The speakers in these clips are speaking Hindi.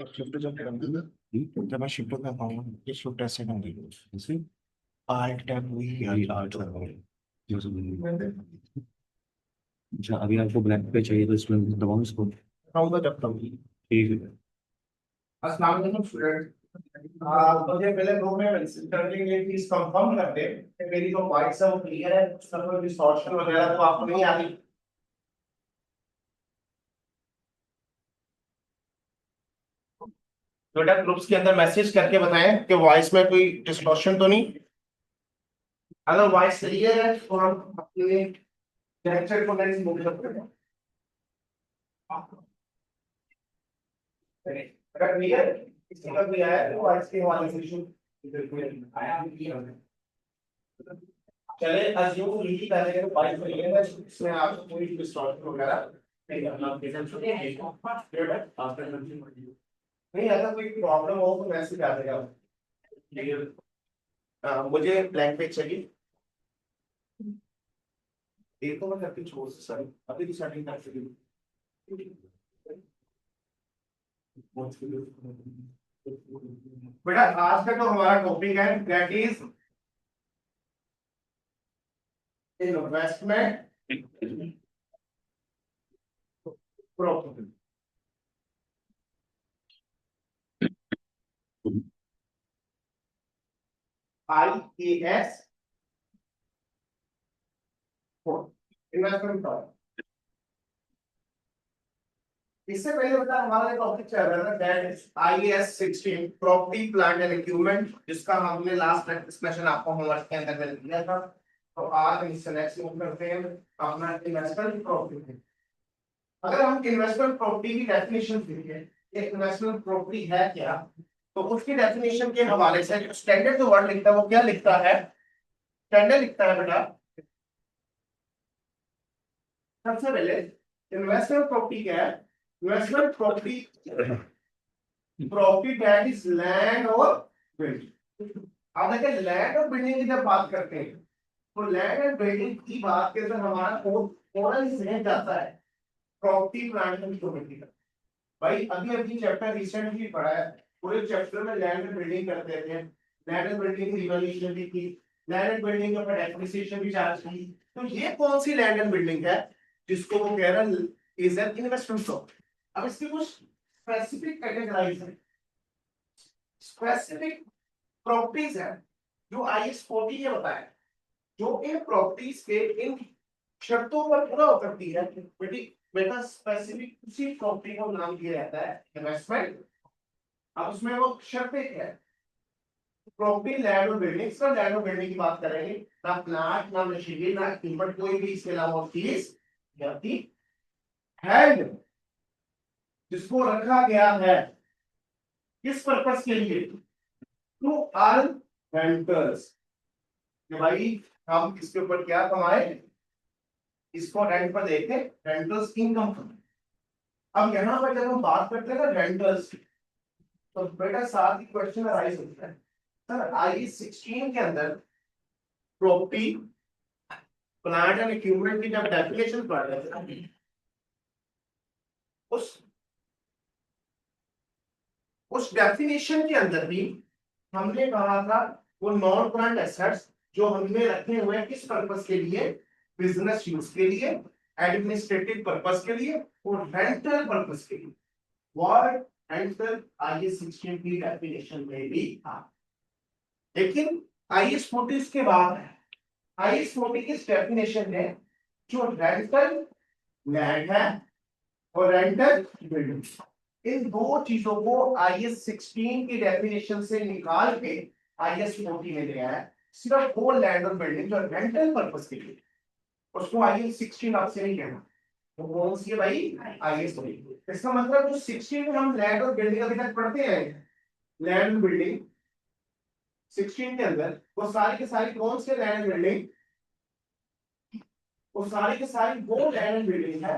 शिफ्ट जब करूंगा जब मैं शिफ्ट कर पाऊंगा ये शिफ्ट ऐसे होंगी जैसे आर्ट टैब हुई आर्ट आर्ट अच्छा अभी आपको ब्लैक पे चाहिए तो इसमें दबाऊं इसको दबाऊंगा जब तक ठीक है। अस्सलाम वालेकुम स्टूडेंट। मुझे पहले दो में करने के लिए प्लीज कंफर्म कर दे कि मेरी जो वॉइस है वो क्लियर है, उसका कोई डिस्टॉर्शन वगैरह तो आपको नहीं आ रही। बेटा ग्रुप्स के अंदर मैसेज करके बताएं कि वॉइस में कोई डिस्टॉर्शन तो नहीं। अगर वॉइस क्लियर है तो हम अपने लेक्चर को नेक्स्ट मूव करते हैं। अगर क्लियर किसी का भी आया तो वॉइस के हवाले से इशू चले अज्यूम यही पहले के वॉइस क्लियर है, इसमें आपको कोई डिस्टॉर्शन वगैरह नहीं करना। नहीं अगर कोई प्रॉब्लम हो तो मैसेज आ जाएगा। मुझे ब्लैंक पेज चाहिए। एक तो मैं करके छोड़ सॉरी अभी तो सेटिंग कर चुकी हूँ। बेटा आज का जो हमारा टॉपिक है that is investment property. IAS investment property. इससे पहले बता हमारा एक टॉपिक चल रहा था that is IAS 16 property plant and equipment, जिसका हमने लास्ट डिस्कशन आपको होमवर्क के अंदर कर दिया था। तो आज हम इससे नेक्स्ट मूव करते हैं अपना इन्वेस्टमेंट प्रॉपर्टी। अगर हम इन्वेस्टमेंट प्रॉपर्टी की डेफिनेशन देखें इन्वेस्टमेंट प्रॉपर्टी है क्या, तो उसकी डेफिनेशन के हवाले से जो स्टैंडर्ड जो वर्ड लिखता है वो क्या लिखता है। स्टैंडर्ड लिखता है बेटा सबसे पहले इन्वेस्टमेंट प्रॉपर्टी क्या है। Investment property property that is land और बिल्डिंग। अब देखिए लैंड और बिल्डिंग की जब बात करते हैं तो लैंड एंड बिल्डिंग की बात के अंदर हमारा थोड़ा ही जाता है प्रॉपर्टी प्लांट एंड इक्विपमेंट का। भाई अभी अभी चैप्टर रिसेंटली पढ़ा है, पूरे चैप्टर में लैंड एंड बिल्डिंग करते थे। लैंड एंड बिल्डिंग की रिवॉल्यूशन भी की, लैंड एंड बिल्डिंग का डेप्रिसिएशन भी चार्ज की। तो ये कौन सी लैंड एंड बिल्डिंग है जिसको वो कह रहा है इज एन इन्वेस्टमेंट प्रॉपर्टी। अब इसकी कुछ स्पेसिफिक कैटेगराइज है, स्पेसिफिक प्रॉपर्टीज है जो IS 40 ने बताया, जो इन प्रॉपर्टीज के इन शर्तों पर पूरा हो सकती है। बेटा स्पेसिफिक उसी प्रॉपर्टी को नाम दिया जाता है इन्वेस्टमेंट। अब उसमें वो शर्तें क्या है, प्रॉपर्टी लैंड और बिल्डिंग। सर लैंड और बिल्डिंग की बात करेंगे, ना प्लांट ना मशीनरी ना इक्विपमेंट कोई भी इसके अलावा चीज जाती है जिसको रखा गया है किस पर्पस के लिए, टू अर्न रेंटर्स। भाई हम इसके ऊपर क्या कमाए, इसको रेंट पर देके रेंटर्स इनकम कमाए। अब यहाँ पर जब हम बात करते हैं ना रेंटर्स, तो बेटा साथ ही क्वेश्चन अराइज होता है सर IS 16 के अंदर प्रॉपर्टी प्लांट एंड इक्विपमेंट की जब डेफिनेशन पढ़ रहे थे उस उस डेफिनेशन के अंदर भी हमने कहा था वो नॉन प्लांट एसेट्स जो हमने रखे हुए हैं किस पर्पस के लिए, बिजनेस यूज के लिए, एडमिनिस्ट्रेटिव पर्पस के लिए और रेंटल पर्पस के लिए। वर्ड रेंटल IS 16 की डेफिनेशन में भी था, लेकिन IS 40 के बाद है। IS 40 की डेफिनेशन है जो रेंटल लैंड है और रेंटल बिल्डिंग, इन दो चीजों को IS 16 की डेफिनेशन से निकाल के IS 40 में ले आया। सिर्फ वो लैंड और बिल्डिंग जो रेंटल पर्पस के लिए, उसको IS 16 आपसे नहीं कहना, वो कौन सी है भाई IS 40। इसका मतलब जो 16 में हम लैंड और बिल्डिंग अभी तक पढ़ते हैं, लैंड बिल्डिंग 16 के अंदर वो सारी के सारी कौन से लैंड बिल्डिंग, वो सारी के सारी वो लैंड बिल्डिंग है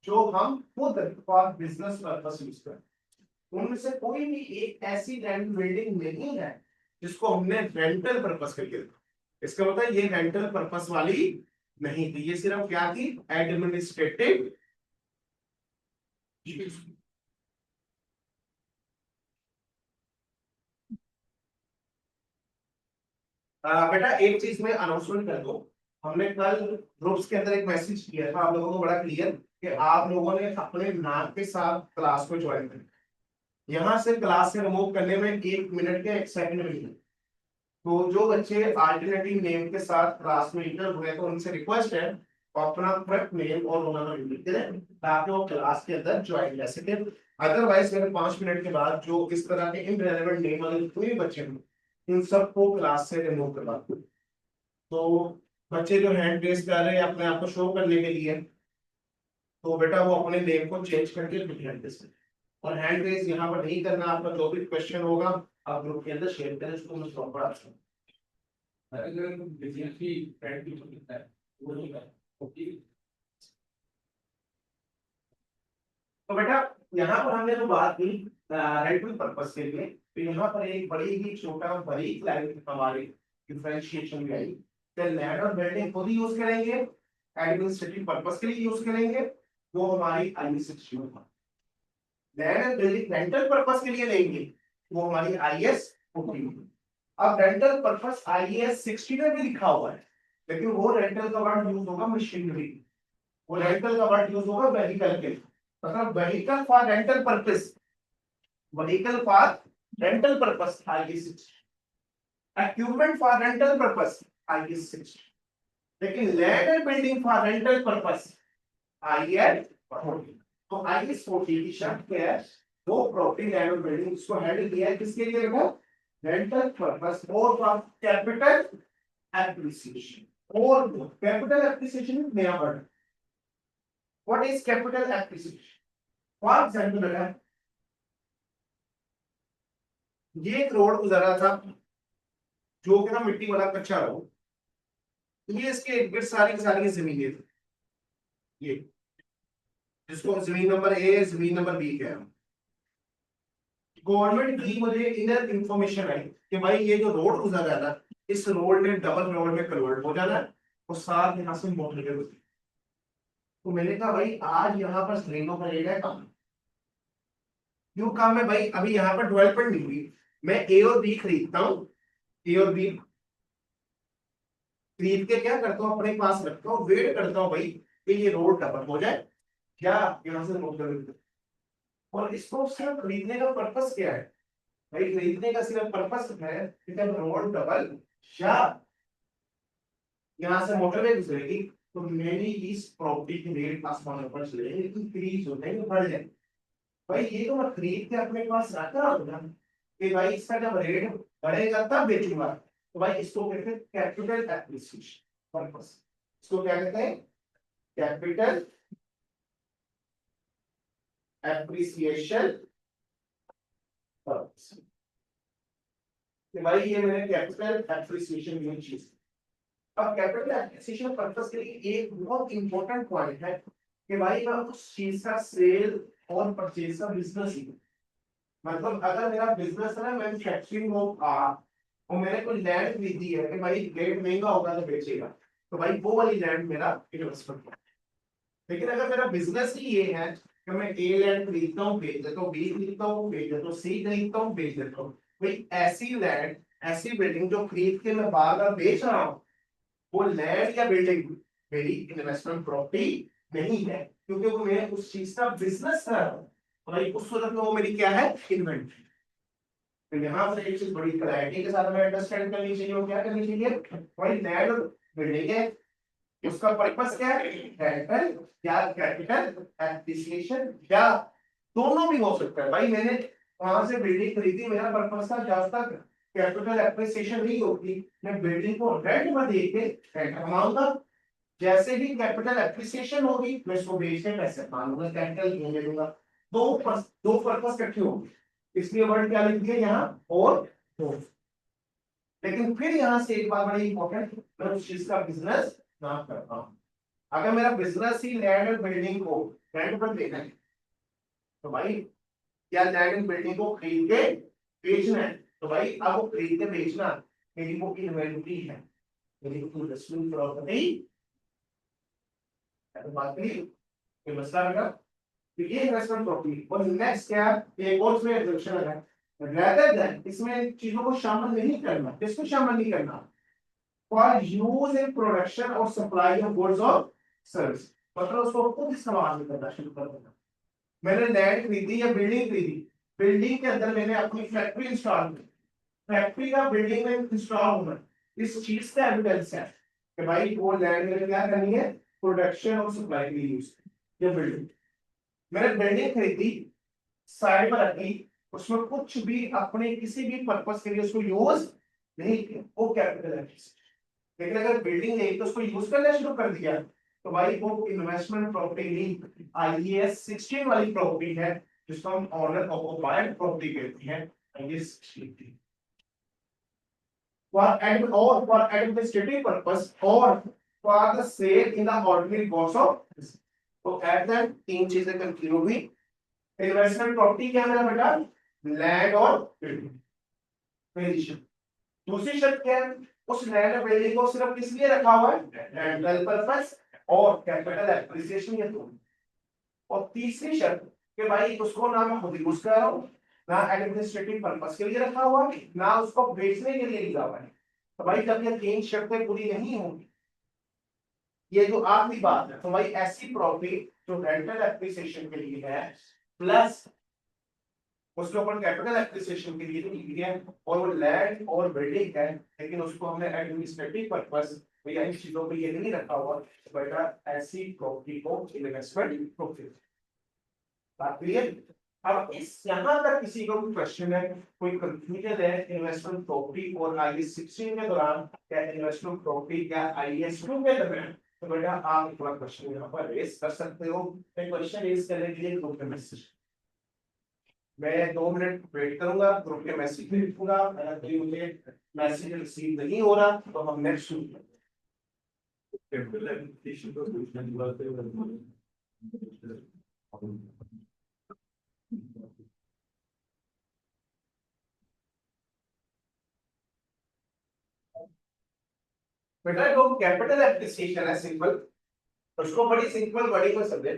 जो हम खुद फॉर बिजनेस पर्पस यूज करते हैं। उनमें से कोई भी एक ऐसी लैंड बिल्डिंग नहीं है जिसको हमने रेंटल पर्पस के लिए, इसका मतलब ये रेंटल पर्पस वाली नहीं थी, ये सिर्फ क्या थी, एडमिनिस्ट्रेटिव। बेटा एक चीज में अनाउंसमेंट कर दो, हमने कल ग्रुप्स के अंदर एक मैसेज किया था आप लोगों को बड़ा क्लियर कि आप लोगों ने अपने नाम के साथ क्लास को ज्वाइन कर, यहाँ से क्लास से रिमूव करने में 1 मिनट के 1 सेकंड भी नहीं। तो जो बच्चे अल्टरनेटिव नेम के साथ क्लास में इंटर हुए तो उनसे रिक्वेस्ट है अपना करेक्ट नेम और रोल नंबर इंटर करें ताकि वो क्लास के अंदर ज्वाइन कर सके। अदरवाइज मेरे 5 मिनट के बाद जो इस तरह के इनरेलेवेंट नेम वाले कोई भी बच्चे हैं इन सबको क्लास से रिमूव करवा दो। तो बच्चे जो हैंड रेस कर रहे हैं अपने आप को शो करने के लिए, तो बेटा वो अपने नेम को चेंज करके फिर हैंड रेस करें। और हैंड रेस यहाँ पर नहीं करना, आपका जो भी क्वेश्चन होगा आप ग्रुप के अंदर शेयर करें, उसको मैं सॉल्व करा दूंगा। अगर बिजनेस की फ्रेंड की होता है वो नहीं कर ओके। तो बेटा यहाँ पर हमने जो बात की रेंटल पर्पस के लिए, तो यहाँ पर एक बड़ी ही छोटा बारीक लाइन हमारी डिफरेंशिएशन भी आई। तो लैंड और बिल्डिंग खुद ही यूज करेंगे, एडमिनिस्ट्रेटिव पर्पस के लिए यूज करेंगे, वो हमारी आई16 में। Land and building rental purpose के लिए लेंगे, वो हमारी IS14। अब रेंटल पर्पस IS16 में भी लिखा हुआ है, लेकिन वो रेंटल का वर्ड यूज होगा मशीनरी, वो रेंटल का वर्ड यूज होगा व्हीकल के, मतलब vehicle for rental purpose, vehicle for rental purpose IS16, equipment for rental purpose IS16, लेकिन land and building for rental purpose IS14। तो IS14 की शर्त क्या है, वो प्रॉपर्टी लैंड और बिल्डिंग इसको हैंडल किया है किसके लिए देखो, रेंटल पर्पस और फॉर कैपिटल एप्रिसिएशन। और कैपिटल एप्रिसिएशन नया word, what is capital appreciation. For example बेटा ये एक रोड गुजरा था जो कि ना मिट्टी वाला कच्चा रोड, ये इसके इर्द गिर्द सारी की सारी जमीनें थी, ये जिसको जमीन नंबर ए जमीन नंबर बी कह रहा हूं। गवर्नमेंट की मुझे इनर इंफॉर्मेशन आई कि भाई ये जो रोड गुजर रहा है ना, इस रोड ने डबल रोड में कन्वर्ट हो जाना है और साथ यहाँ से मोटर के, तो मैंने कहा भाई आज यहाँ पर ट्रेनों का रेट है कम, क्यों कम है भाई, अभी यहाँ पर डेवलपमेंट नहीं हुई, मैं ए और बी खरीदता हूँ, ए और बी खरीद के क्या करता हूँ अपने पास रखता हूँ, वेट करता हूँ भाई कि ये रोड डबल हो जाए क्या यहाँ से मोटर। और इसको सिर्फ खरीदने का पर्पस क्या है भाई, खरीदने का सिर्फ पर्पस है कि जब रोड डबल या यहाँ से मोटरवे गुजरेगी तो मेरी इस प्रॉपर्टी की रेट आसमान पर चलेगी, इंक्रीज हो जाएंगे, बढ़ जाएंगे। भाई ये तो मैं खरीद के अपने पास रखा होगा कि भाई इसका जब रेट बढ़ेगा तब बेचूंगा, तो भाई इसको कहते हैं कैपिटल एप्रिसिएशन पर्पस। इसको क्या कहते हैं, कैपिटल एप्रिसिएशन पर्पस। कि भाई ये मैंने कैपिटल एप्रिसिएशन ये चीज। अब कैपिटल एप्रिसिएशन पर्पस के लिए एक बहुत इंपॉर्टेंट पॉइंट है कि भाई मैं उस चीज का सेल और परचेज का बिजनेस ही, मतलब अगर मेरा बिजनेस है ना मैन्युफैक्चरिंग ऑफ कार और मैंने कोई लैंड खरीदी है कि भाई रेट महंगा होगा तो बेचेगा, तो भाई वो वाली लैंड मेरा इन्वेस्टमेंट है। लेकिन अगर मेरा बिजनेस ही ये है कि मैं ए लैंड खरीदता हूँ बेच देता हूँ, बी खरीदता हूँ बेच देता हूँ, सी खरीदता हूँ बेच देता हूँ, भाई ऐसी लैंड ऐसी बिल्डिंग जो खरीद के मैं बार बार बेच रहा हूँ, वो लैंड या बिल्डिंग मेरी इन्वेस्टमेंट प्रॉपर्टी नहीं है, क्योंकि वो मैं उस चीज का बिजनेस कर रहा हूँ, भाई उस सूरत में वो मेरी क्या है, इन्वेंट्री। तो यहाँ से एक चीज बड़ी क्लैरिटी के साथ हमें अंडरस्टैंड करनी चाहिए, वो क्या करनी चाहिए, भाई लैंड बिल्डिंग है उसका पर्पस क्या है, रेंटल या कैपिटल एप्रिसिएशन, या दोनों भी हो सकता है। भाई मैंने वहां से बिल्डिंग खरीदी, मेरा पर्पस था जब तक कैपिटल एप्रिसिएशन नहीं होती मैं बिल्डिंग को रेंट में दे के रेंट कमाऊंगा, जैसे ही कैपिटल एप्रिसिएशन होगी मैं इसको बेच के पैसे कमाऊंगा, कैपिटल गेन ले लूंगा। दो पर्पस इकट्ठे होंगे, इसलिए वर्ड क्या लिख दिया यहाँ, और दो। लेकिन फिर यहाँ से एक बात बड़ी इंपॉर्टेंट, मैं उस चीज का बिजनेस ना करता हूँ। अगर मेरा business he land and building को रेंट पर देना है, तो भाई क्या लैंड एंड बिल्डिंग को खरीद के बेचना है, तो भाई अब वो खरीद के बेचना मेरी वो इन्वेंटरी है, मेरी इन्वेस्टमेंट प्रॉपर्टी है। तो बात करिए ये मसला बेटा, तो ये इन्वेस्टमेंट प्रॉपर्टी। और नेक्स्ट क्या है, एक और इसमें एग्जम्पशन है, रेदर देन इसमें चीजों को शामिल नहीं करना। किसको शामिल नहीं करना? फॉर यूज इन प्रोडक्शन और सप्लाई ऑफ गुड्स और सर्विस, मतलब उसको खुद इस्तेमाल करना शुरू कर देना। मैंने लैंड खरीदी या बिल्डिंग खरीदी, बिल्डिंग के अंदर मैंने अपनी फैक्ट्री इंस्टॉल की, फैक्ट्री का बिल्डिंग में इंस्टॉल होना, इस चीज का एविडेंस है कि भाई वो लैंड में क्या करनी है, प्रोडक्शन और सप्लाई के लिए यूज, ये बिल्डिंग। मैंने बिल्डिंग खरीदी, साइड पर रखी, उसमें कुछ भी अपने किसी भी पर्पस के लिए उसको यूज नहीं किया, वो कैपिटल है। लेकिन अगर बिल्डिंग नहीं तो उसको यूज करना शुरू कर दिया, तो भाई वो इन्वेस्टमेंट प्रॉपर्टी नहीं, आईएएस 16 वाली प्रॉपर्टी है, जिसको हम ऑनर ऑक्युपाइड प्रॉपर्टी कहते हैं, IAS 16। for administrative purpose or for the sale in the ordinary course of business। तो एट दैट तीन चीजें कंक्लूड हुई। इन्वेस्टमेंट प्रॉपर्टी क्या है मेरा बेटा, लैंड और बिल्डिंग। पहली शर्त। दूसरी शर्त क्या है, उस लैंड और बिल्डिंग को सिर्फ किस लिए रखा हुआ है, रेंटल पर्पस और कैपिटल एप्रिसिएशन के थ्रू। और तीसरी शर्त कि भाई उसको ना मैं खुद यूज कर रहा हूँ, ना एडमिनिस्ट्रेटिव पर्पस के लिए रखा हुआ है, ना उसको बेचने के लिए लिखा हुआ है। तो भाई जब ये तीन शर्तें पूरी नहीं होंगी, ये जो आखिरी बात है, तो भाई ऐसी प्रॉपर्टी जो रेंटल एप्रिसिएशन के लिए है प्लस उसके ऊपर कैपिटल एप्रिसिएशन के लिए ली है, और वो लैंड और बिल्डिंग है, लेकिन उसको हमने एडमिनिस्ट्रेटिव पर्पस या इन चीजों के लिए नहीं रखा हुआ, तो बेटा ऐसी प्रॉपर्टी को इन्वेस्टमेंट प्रॉपर्टी। बात क्लियर? अब इस यहाँ तक किसी को कोई क्वेश्चन है, कोई कंफ्यूजन है इन्वेस्टमेंट प्रॉपर्टी और आईएएस 16 के दौरान, क्या इन्वेस्टमेंट प्रॉपर्टी क्या आईएएस 2 के दौरान, तो बेटा आप थोड़ा क्वेश्चन यहाँ पर रेज कर सकते हो। क्वेश्चन रेज करने के लिए ग्रुप में मैसेज, मैं 2 मिनट वेट करूंगा, ग्रुप के मैसेज भी लिखूंगा, अगर कोई मुझे मैसेज रिसीव नहीं हो रहा तो हम नेक्स्ट बेटा जो कैपिटल एप्रिसिएशन है सिंपल, उसको बड़ी सिंपल बड़ी में समझे।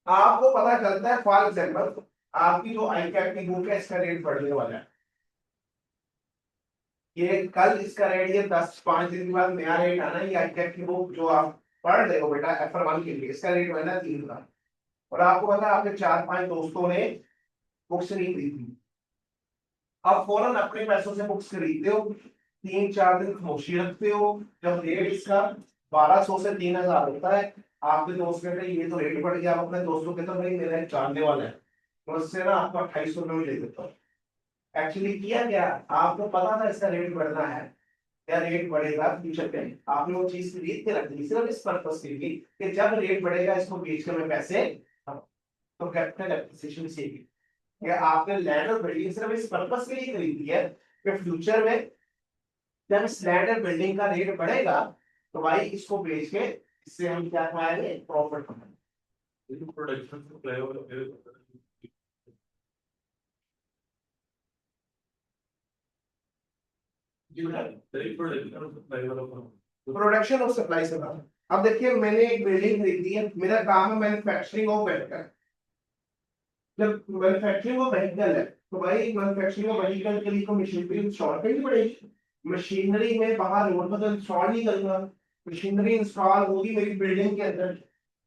आपको पता चलता है फॉर एग्जांपल आपकी जो आई कैप की बुक है इसका रेट बढ़ने वाला है, ये कल इसका रेट, ये 10-5 दिन के बाद नया रेट आना है। ये आई कैप की बुक जो आप पढ़ रहे हो बेटा FR1 के लिए, इसका रेट बना 3,000, और आपको पता है आपके 4-5 दोस्तों ने बुक्स नहीं खरीदी, आप फौरन अपने पैसों से बुक्स खरीदते हो, 3-4 दिन खामोशी रखते हो, जब रेट इसका 1200 से 3,000 होता है, आपके दोस्त कहते हैं ये तो रेट बढ़ गया, आप अपने दोस्तों कहते हैं भाई मेरा एक जानने वाला है, तो उससे ना आपको 2800 में ले देता हूँ। एक्चुअली किया क्या, आपको पता था इसका रेट बढ़ना है, या रेट बढ़ेगा फ्यूचर में, आपने वो चीज खरीद के रख दी सिर्फ इस पर्पस के लिए कि जब रेट बढ़ेगा इसको बेच कर मैं पैसे, तो कैपिटल एप्रिसिएशन से या आपने लैंड और बिल्डिंग सिर्फ इस पर्पस के लिए खरीदी है कि फ्यूचर में जब इस लैंड और बिल्डिंग का रेट बढ़ेगा तो भाई इसको बेच के इससे हम क्या कमाएंगे, प्रॉफिट कमाएंगे। प्रोडक्शन प्रोडक्शन और सप्लाई से बात। अब देखिए मैंने एक बिल्डिंग खरीदी है, मेरा काम है मैन्युफैक्चरिंग ऑफ व्हीकल। जब मैन्युफैक्चरिंग ऑफ व्हीकल है तो भाई मैन्युफैक्चरिंग ऑफ व्हीकल के लिए तो मशीनरी इंस्टॉल करनी पड़ेगी, मशीनरी में बाहर रोड पर तो इंस्टॉल नहीं करूंगा, मशीनरी इंस्टॉल होगी मेरी बिल्डिंग के अंदर।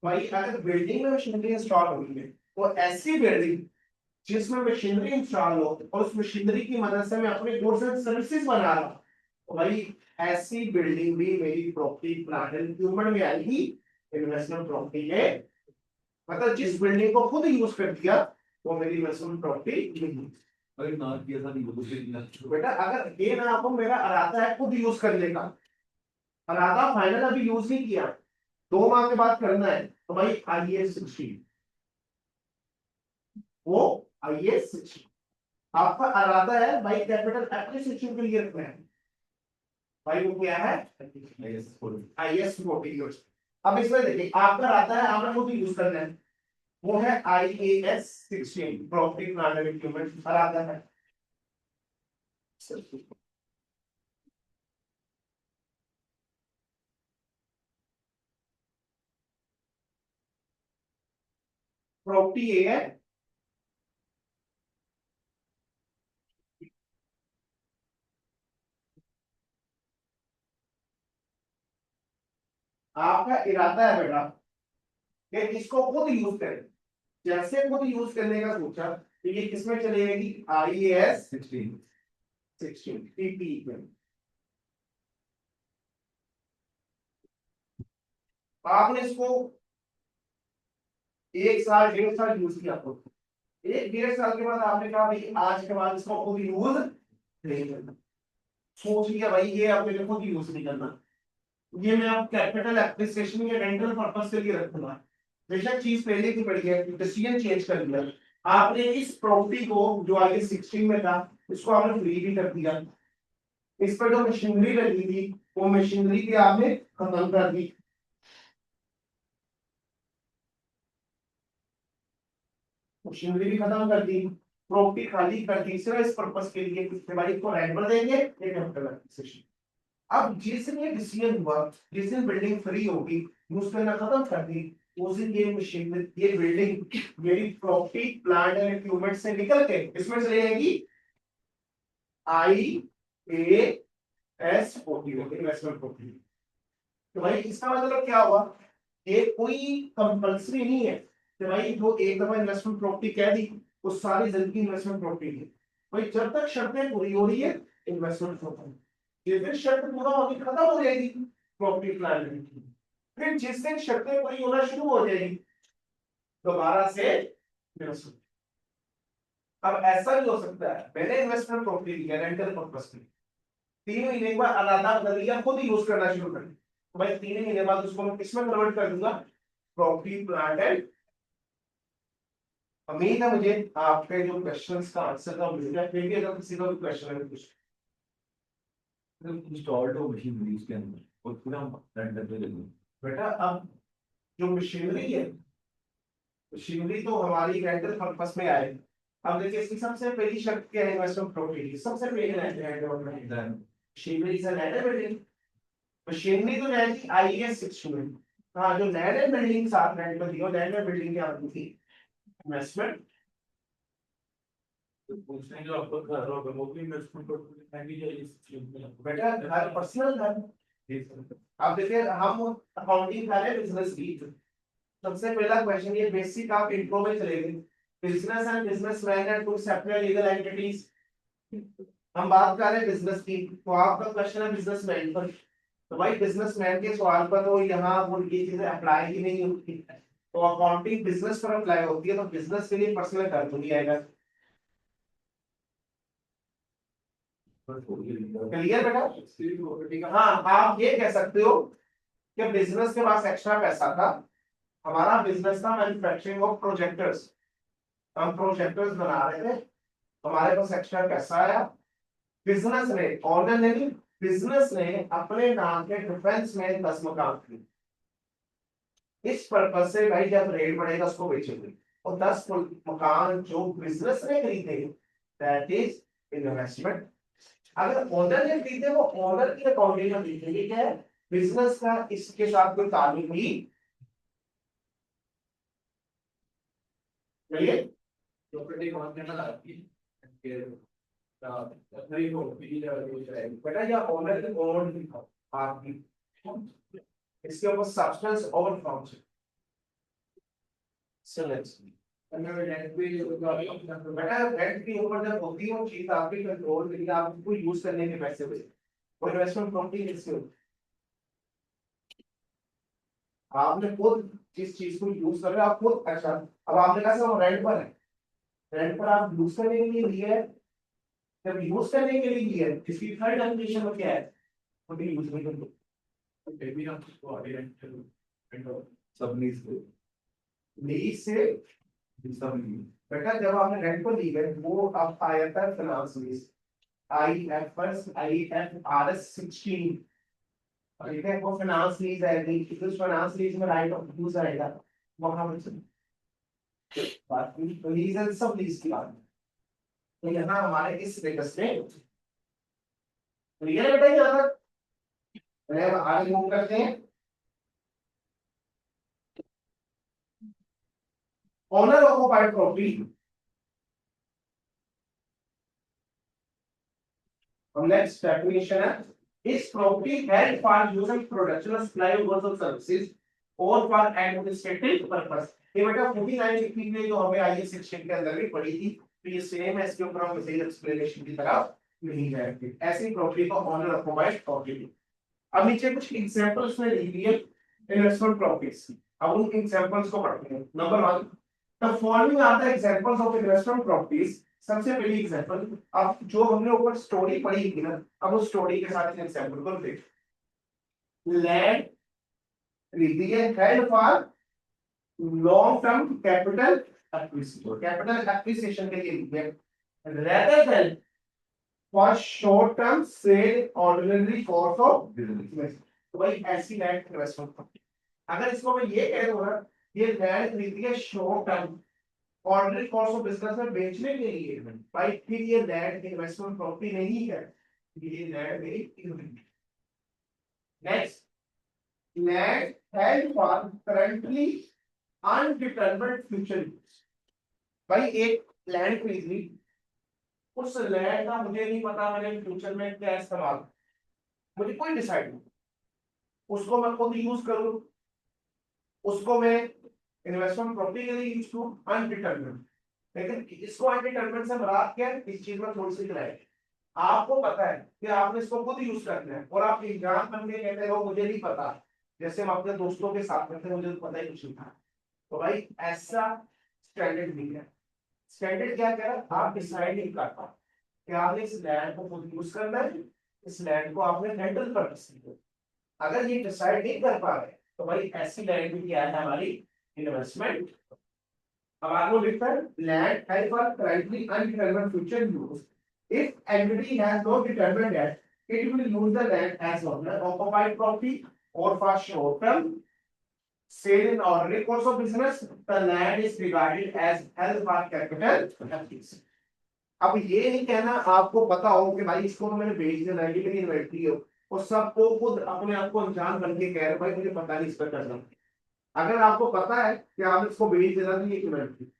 भाई अगर बिल्डिंग में मशीनरी इंस्टॉल होगी है तो ऐसी बिल्डिंग जिसमें मशीनरी इंस्टॉल हो और उस मशीनरी की मदद से मैं अपने गुड्स एंड सर्विसेज बना रहा हूं, तो भाई ऐसी बिल्डिंग भी मेरी प्रॉपर्टी प्लांट एंड इक्विपमेंट में आएगी, इन्वेस्टमेंट प्रॉपर्टी है। मतलब जिस बिल्डिंग को खुद यूज कर दिया वो मेरी इन्वेस्टमेंट प्रॉपर्टी नहीं। अगर ना किया था नहीं बेटा, अगर ये ना आपको मेरा इरादा है खुद यूज करने का, इरादा फाइनल अभी यूज नहीं किया, 2 माह के बाद करना है, तो भाई आईएएस 16, वो आईएएस 16 आपका इरादा है भाई कैपिटल एप्रिसिएशन के लिए रखना है भाई, वो क्या है IS 40। अब इसमें देखिए आपका इरादा है आपने खुद यूज करना है, वो है IAS 16 property plant and equipment इरादा है। प्रॉपर्टी ये है, आपका इरादा है बेटा कि इसको खुद यूज करें। जैसे खुद यूज करने का सोचा तो ये किसमें चलेगी, IAS 16 PP में। आपने इसको 1 साल 1.5 साल यूज किया, आपको 1 1.5 साल के बाद आपने कहा भाई आज के बाद इसको खुद यूज नहीं करना, सोच लिया भाई ये अब मेरे खुद यूज नहीं करना, ये मैं अब कैपिटल एप्रिसिएशन या रेंटल पर्पस के लिए रखूंगा। बेशक चीज पहले की पड़ी है, डिसीजन चेंज कर दिया आपने, इस प्रॉपर्टी को जो आगे 16 में था इसको आपने फ्री भी कर दिया, इस पर जो मशीनरी लगी थी वो मशीनरी भी आपने खत्म कर दी। मशीनरी भी खत्म कर दी, प्रॉपर्टी खाली कर दी सिर्फ इस पर्पस के लिए कि भाई को रेंट पर देंगे ये कैपिटल एप्रिसिएशन। अब जिस दिन ये डिसीजन हुआ, जिस दिन बिल्डिंग फ्री होगी यूज करना खत्म कर दी, उस दिन ये मशीन ये बिल्डिंग मेरी प्रॉपर्टी प्लांट एंड इक्विपमेंट से निकल के इसमें चले जाएगी IAS 40 इन्वेस्टमेंट प्रॉपर्टी। तो भाई इसका मतलब क्या हुआ, ये कोई कंपल्सरी नहीं है कि भाई जो एक दफा इन्वेस्टमेंट प्रॉपर्टी कह दी वो सारी जिंदगी इन्वेस्टमेंट प्रॉपर्टी है। भाई जब तक शर्तें पूरी हो रही है इन्वेस्टमेंट प्रॉपर्टी, जिस दिन शर्त पूरा होगी खत्म हो जाएगी प्रॉपर्टी प्लान की, फिर जिस दिन शर्तें पूरी होना शुरू हो जाएगी दोबारा से investment। अब ऐसा भी हो सकता है मैंने इन्वेस्टमेंट प्रॉपर्टी लिया रेंटल पर्पस में, 3 महीने के बाद अलादा बदल लिया खुद यूज करना शुरू कर दिया, तो भाई 3 महीने बाद उसको मैं किसमें कन्वर्ट कर दूंगा, प्रॉपर्टी प्लांट एंड। उम्मीद है मुझे आपके जो क्वेश्चंस का आंसर का मिल गया, फिर भी अगर किसी का भी क्वेश्चन है कुछ इंस्टॉल्ड हो मशीनरी उसके अंदर और पूरा रन करते रहते हैं। बेटा, अब जो मशीनरी है मशीनरी तो हमारी रेंटल पर्पस में आए। अब देखिए इसकी सबसे पहली शर्त क्या है इन्वेस्टमेंट प्रॉपर्टी की, सबसे पहले मशीनरी से लैंड बिल्डिंग, मशीनरी तो रहेगी IAS 16। हाँ जो लैंड एंड बिल्डिंग साथ रेंट पर दियो, लैंड एंड बिल्डिंग क्या होती थी इन्वेस्टमेंट। तो पूछने जो आपको घर और वो भी इन्वेस्टमेंट को भी चाहिए। बेटा घर पर्सनल घर, अब देखिए हम अकाउंटिंग कर रहे हैं बिजनेस की, सबसे पहला क्वेश्चन ये बेसिक आप इंट्रो में चलेंगे, business and businessman and two separate legal entities. हम बात कर रहे हैं बिजनेस की, तो आपका क्वेश्चन है बिजनेसमैन पर, तो भाई बिजनेसमैन के सवाल पर तो यहाँ वो ये चीजें अप्लाई ही नहीं होती, तो अकाउंटिंग बिजनेस पर अप्लाई होती है, तो बिजनेस के लिए पर्सनल कर तो नहीं आएगा। क्लियर बेटा, हाँ आप ये कह सकते हो कि बिजनेस के पास एक्स्ट्रा पैसा था, हमारा बिजनेस था मैन्युफैक्चरिंग ऑफ प्रोजेक्टर्स, हम प्रोजेक्टर्स बना रहे थे, हमारे पास एक्स्ट्रा पैसा आया, बिजनेस ने ऑनर ने नहीं, बिजनेस ने अपने नाम के डिफेंस में 10 मकान खरीदे, इस पर्पज से भाई जब रेट बढ़ेगा उसको बेचेंगे, और 10 मकान जो बिजनेस ने खरीदे दैट इज इन्वेस्टमेंट। अगर ओनर ने खरीदे वो ओनर की अकाउंटिंग में लिखेंगे क्या है, बिजनेस का इसके साथ कोई ताल्लुक नहीं। चलिए प्रॉपर्टी कौन से ना आती है बेटा या ओनर की ओन आपकी, इसके ऊपर सब्सटेंस और फंक्शन सिलेक्ट। बेटा रेंट के ऊपर जब होती है वो चीज आपके कंट्रोल के लिए आपको यूज करने के पैसे हुए, और इन्वेस्टमेंट प्रॉपर्टी इससे होती है। आपने खुद जिस चीज को यूज कर रहे हो आप खुद, अच्छा अब आपने कहा सर रेंट पर है, रेंट पर आप यूज करने के लिए लिए है, जब यूज करने के लिए लिए है इसकी थर्ड कंडीशन में क्या है, खुद ही यूज नहीं करते सब लीज लीज से सब लीज बेटा जब आपने रेंट को ली है वो अब आया था फाइनेंस लीज, IFRS 16, ठीक है, वो फाइनेंस लीज आएगी, तो उस फाइनेंस लीज में राइट ऑफ यूज आएगा, वहां पर बात लीज है, सब लीज की बात है। तो यहाँ हमारे इस स्टेटस में क्लियर है बेटा, यहाँ तक आगे मूव करते हैं। Owner occupied property, next definition है, इस property held for use and production of supply of goods और सर्विसेज और फॉर एडमिनिस्ट्रेटिव पर्पस। ये बेटा 49 लिखी हुई जो हमें आईएस सेक्शन के अंदर भी पढ़ी थी, तो ये सेम है, इसके ऊपर हम इसे एक्सप्लेनेशन की तरफ नहीं जाएंगे। ऐसी प्रॉपर्टी को ओनर ऑक्युपाइड प्रॉपर्टी। अब नीचे कुछ एग्जांपल्स में दी है इन्वेस्टमेंट प्रॉपर्टीज, अब उन एग्जांपल्स को पढ़ते हैं। Number 1, the following are the examples of investment properties. सबसे पहली एग्जांपल, अब जो हमने ऊपर स्टोरी पढ़ी थी ना, अब उस स्टोरी के साथ एग्जांपल को देख। लैंड खरीदी है held for long term capital acquisition, capital acquisition के लिए ली है, rather than for short term sale ordinary course of business। तो भाई ऐसी लैंड इन्वेस्टमेंट, अगर इसको मैं ये कह दूं ना, ये लैंड खरीदी है short term ordinary course of business में बेचने के लिए, भाई फिर ये लैंड इन्वेस्टमेंट प्रॉपर्टी नहीं है, ये लैंड मेरी investment. Next, land held for currently undetermined future use. भाई एक लैंड खरीद ली, उस लैंड का मुझे नहीं पता मैंने फ्यूचर में क्या इस्तेमाल, मुझे कोई डिसाइड नहीं, उसको मैं खुद यूज करूं, उसको मैं इन्वेस्टमेंट प्रॉपर्टी के लिए यूज करूं, अनडिटरमाइंड। लेकिन इसको अनडिटरमाइंड से मुराद क्या है, इस चीज में थोड़ी सी क्लैरिटी। आपको पता है कि आपने इसको खुद यूज करना है, और आप एग्जाम बन के कहते हो मुझे नहीं पता, जैसे हम अपने दोस्तों के साथ करते हैं, मुझे तो पता ही कुछ नहीं था। तो भाई ऐसा स्टैंडर्ड नहीं है। स्टैंडर्ड क्या कह रहा है, आप डिसाइड नहीं कर पा कि आपने इस लैंड को खुद यूज करना है, इस लैंड को आपने हैंडल कर सकते हो। अगर ये डिसाइड नहीं कर पा रहे तो भाई ऐसी लैंड भी क्या है हमारी इन्वेस्टमेंट। अब आपको लिखता है land has for currently undetermined future use, if entity has not determined that it will use the land as owner occupied property और for short term sale in ordinary course of business, the land is regarded as held for capital acquisition। अब ये नहीं कहना आपको पता हो कि भाई इसको तो मैंने बेच देना है, ये मेरी इन्वेंटरी हो, और सबको खुद अपने आप को अनजान बन के कह रहे भाई मुझे पता नहीं इस पर करना। अगर आपको पता है कि आप इसको बेच देना तो ये इन्वेंटरी,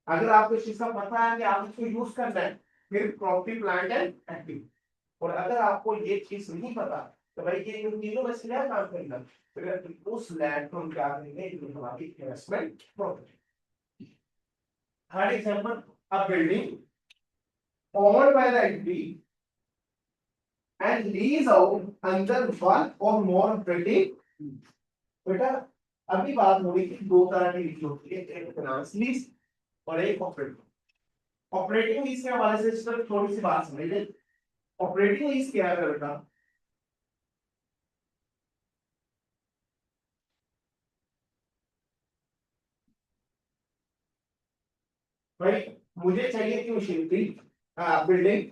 अगर आपको इस चीज का पता है कि आप इसको यूज करना है, फिर प्रॉपर्टी प्लांट एंड एक्टिव। और अगर आपको ये चीज नहीं पता तो भाई ये इन तीनों में से क्या काम करेगा, फिर उस लैंड को हम क्या करेंगे, जो हमारी investment property. Third example, a building owned by the entity and lease out under one or more operating। बेटा अभी बात हो रही थी दो तरह की लीज होती है, एक फाइनेंस लीज और एक ऑपरेटिंग। ऑपरेटिंग लीज के हवाले से सिर्फ थोड़ी सी बात समझ ले। ऑपरेटिंग लीज क्या है बेटा, भाई मुझे चाहिए कि मशीनरी, बिल्डिंग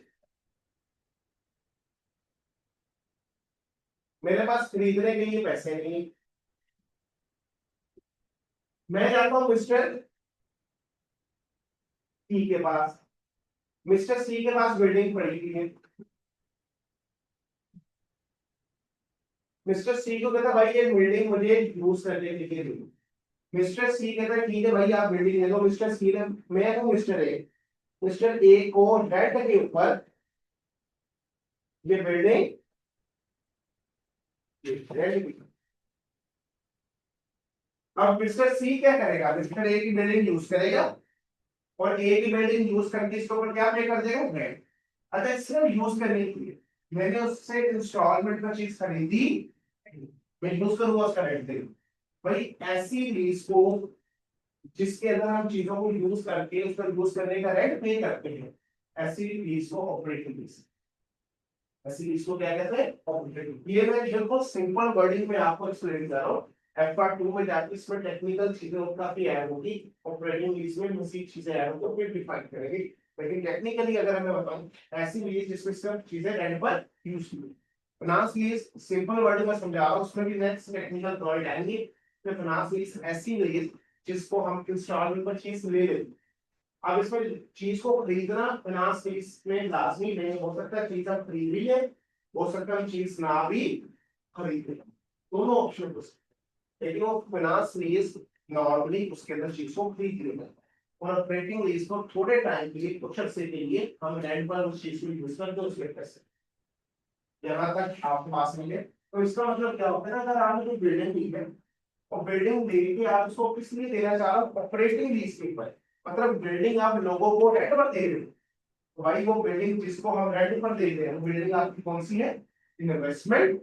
मेरे पास खरीदने के लिए पैसे नहीं, मैं जाता हूँ मिस्टर सी के पास, मिस्टर सी के पास बिल्डिंग पड़ी हुई है, मिस्टर सी को कहता भाई ये बिल्डिंग मुझे यूज करने के लिए दो। मिस्टर सी कहता है ठीक है भाई आप बिल्डिंग ले लो। मिस्टर सी ने, मैं हूँ मिस्टर ए, मिस्टर ए को रेंट के ऊपर ये बिल्डिंग रेंट। अब मिस्टर सी क्या करेगा, मिस्टर ए की बिल्डिंग यूज करेगा और ए की बिल्डिंग यूज करके इसके ऊपर क्या पे कर देगा, रेंट। अच्छा सिर्फ यूज करने के लिए मैंने उससे इंस्टॉलमेंट का चीज खरीदी, मैं यूज करूंगा उसका रेंट देगा। भाई ऐसी लीज को जिसके अंदर हम चीजों को यूज करके उस पर यूज करने का रेंट पे करते हैं, ऐसी लीज को ऑपरेटिंग लीज, ऐसी लीज को क्या कहते हैं, ऑपरेटिंग। ये मैं बिल्कुल सिंपल वर्डिंग में आपको एक्सप्लेन कर रहा हूँ। FR2 में जाके इसमें टेक्निकल चीजें काफी ऐड होगी, ऑपरेटिंग लीज में मजीद चीजें ऐड होगी, फिर डिफाइन करेंगे। लेकिन टेक्निकली अगर हमें बताऊं, ऐसी लीज जिसमें सिर्फ चीजें रेंट पर यूज की, फाइनेंस लीज सिंपल वर्ड में समझा रहा हूं, उसमें भी नेक्स्ट टेक्निकल पॉइंट आएंगे। फिर फाइनेंस लीज ऐसी लीज जिसको हम इंस्टॉलमेंट पर चीज ले लेते हैं। अब इसमें चीज को खरीदना फाइनेंस लीज में लाजमी नहीं हो सकता, चीज हम खरीद रही है, हो सकता है हम चीज ना भी खरीदे, दोनों ऑप्शन हो सकते हैं। लेकिन वो फाइनेंस लीज नॉर्मली उसके अंदर चीज को खरीद लेना है, और ऑपरेटिंग लीज को थोड़े टाइम के लिए, कुछ अर्से के लिए हम रेंट पर उस चीज को यूज करते हैं उसके पैसे, यहाँ तक आपके पास में है। तो इसका मतलब क्या होता है ना, अगर आपने कोई बिल्डिंग ली है और बिल्डिंग लेके आप उसको किस लिए देना चाह रहे हो, ऑपरेटिंग लीज के ऊपर, मतलब बिल्डिंग आप लोगों को रेंट पर दे रहे हो, तो भाई वो बिल्डिंग जिसको हम रेंट पर दे रहे हैं, बिल्डिंग आपकी कौन सी है, इन्वेस्टमेंट।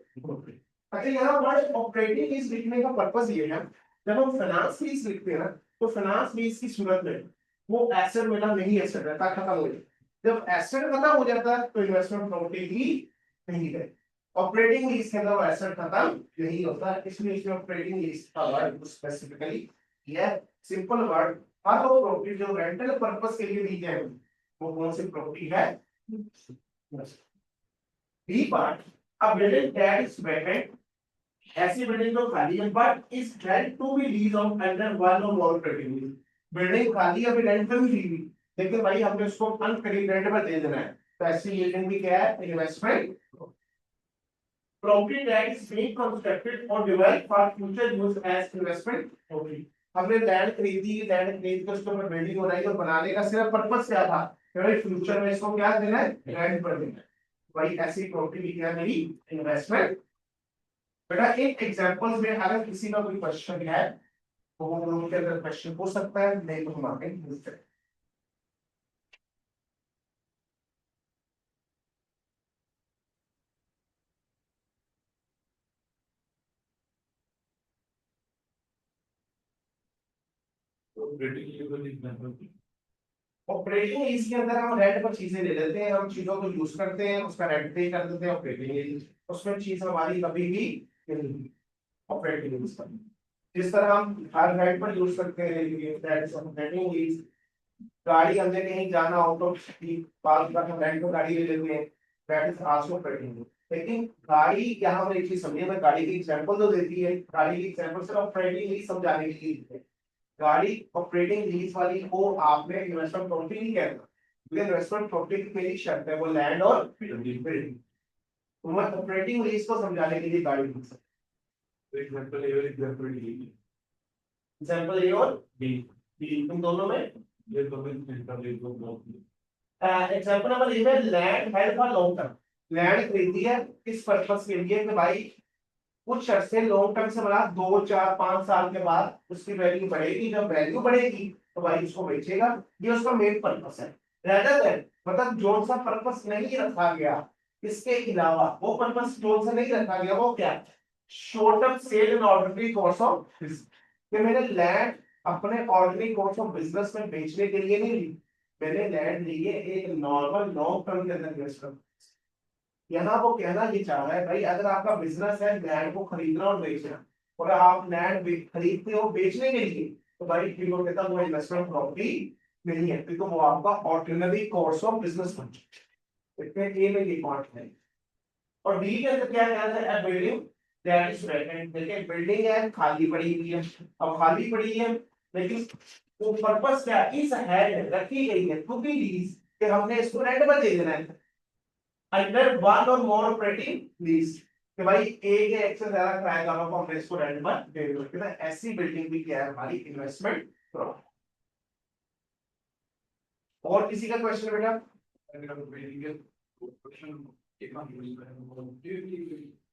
अच्छा, यहाँ वर्ड ऑपरेटिंग लीज लिखने का पर्पस ये है, जब हम फाइनेंस लीज लिखते हैं ना, तो फाइनेंस लीज की सूरत में वो एसेट मेरा नहीं एसेट रहता, खत्म हो जाता। जब एसेट खत्म हो जाता है तो इन्वेस्टमेंट प्रॉपर्टी ही नहीं है। ऑपरेटिंग लीज के अंदर एसेट खत्म नहीं होता, इसलिए इसमें ऑपरेटिंग लीज का वर्ड स्पेसिफिकली यह सिंपल वर्ड, हर वो प्रॉपर्टी जो रेंटल पर्पस के लिए दी जाए वो कौन सी प्रॉपर्टी है। B part, a building that is vacant, ऐसी बिल्डिंग जो खाली है but is rent to be lease on under one और मोर कैटेगरी। बिल्डिंग खाली अभी रेंट पे भी ली हुई, लेकिन भाई हमने उसको अनकरीब रेंट पर दे देना है, तो ऐसी बिल्डिंग भी क्या है, investment property that is being constructed और developed for future use as investment property. हमने लैंड खरीदी, लैंड खरीद के उसके ऊपर बिल्डिंग बनाई, और बनाने का सिर्फ पर्पस क्या था, कि फ्यूचर में इसको क्या देना है, रेंट पर देना है। भाई ऐसी प्रॉपर्टी भी क्या है, मेरी इन्वेस्टमेंट। बेटा एक एग्जांपल्स में अगर किसी का कोई क्वेश्चन है तो वो ग्रुप के अंदर क्वेश्चन पूछ सकता है, नहीं तो हम आगे पूछते हैं। ऑपरेटिंग लीज का एग्जांपल। ऑपरेटिंग लीज के अंदर हम रेंट पर चीजें ले लेते हैं, हम चीजों को यूज करते हैं, उसका रेंट पे कर देते हैं, ऑपरेटिंग लीज उसमें चीज हमारी कभी भी ऑपरेटिंग लीज पर, जिस तरह हम हर रेंट पर यूज करते हैं दैट इज ऑपरेटिंग लीज। गाड़ी हमने कहीं जाना आउट ऑफ सिटी, बार बार हम रेंट पर गाड़ी ले लेते हैं, that is also operating lease. लेकिन गाड़ी यहाँ पर एक चीज समझिए, मैं गाड़ी की एग्जांपल तो देती है, गाड़ी की एग्जांपल सिर्फ ऑपरेटिंग लीज समझाने के लिए, गाड़ी ऑपरेटिंग लीज वाली को आपने इन्वेस्टमेंट प्रॉपर्टी नहीं कहना, क्योंकि इन्वेस्टमेंट प्रॉपर्टी की पहली शर्त है वो लैंड और बिल्डिंग। तो मैं ऑपरेटिंग लीज को समझाने के लिए गाड़ी यूज करता एग्जांपल ए और एग्जांपल डी। हूं। एग्जांपल ए और डी। बी, इन दोनों में ये दोनों एग्जांपल एक दो बहुत। एग्जांपल नंबर ए में land held for long term, land खरीदी है किस पर्पस के लिए, कि भाई कुछ अर्से लॉन्ग टर्म से बना 2 4 5 साल के बाद उसकी वैल्यू बढ़ेगी, जब वैल्यू बढ़ेगी तो भाई उसको बेचेगा, ये उसका मेन पर्पस है। रेदर देन मतलब जो सा पर्पस नहीं रखा गया, इसके अलावा वो पर्पस जो सा नहीं रखा गया वो क्या, short term sale in ordinary course of business, कि मैंने लैंड अपने ऑर्डिनरी कोर्स ऑफ बिजनेस में बेचने के लिए नहीं ली, मैंने लैंड ली है एक नॉर्मल लॉन्ग टर्म के अंदर इन्वेस्ट कर। यहाँ वो कहना ये चाह रहा है भाई, अगर आपका बिजनेस है लैंड को खरीदना और बेचना, और आप लैंड खरीदते हो बेचने के लिए, तो भाई फिर वो कहता वो इन्वेस्टमेंट प्रॉपर्टी नहीं है, फिर तो वो आपका ऑर्डिनरी कोर्स ऑफ बिजनेस बन जाए। इसमें ए में ये पॉइंट है। और बी के अंदर क्या कहता है, ए बिल्डिंग दैट इज वैकेंट, देखिए बिल्डिंग है खाली पड़ी हुई है, अब खाली पड़ी है लेकिन वो पर्पस क्या, इस है रखी गई है टू बी लीज, कि हमने इसको रेंट पर दे देना है अंडर वन और मोर ऑपरेटिंग लीज, कि भाई एक या एक से ज्यादा किराएदारों को हमने इसको रेंट पर दे दिया, ऐसी बिल्डिंग भी क्या है हमारी इन्वेस्टमेंट प्रॉपर्टी। और किसी का क्वेश्चन बेटा,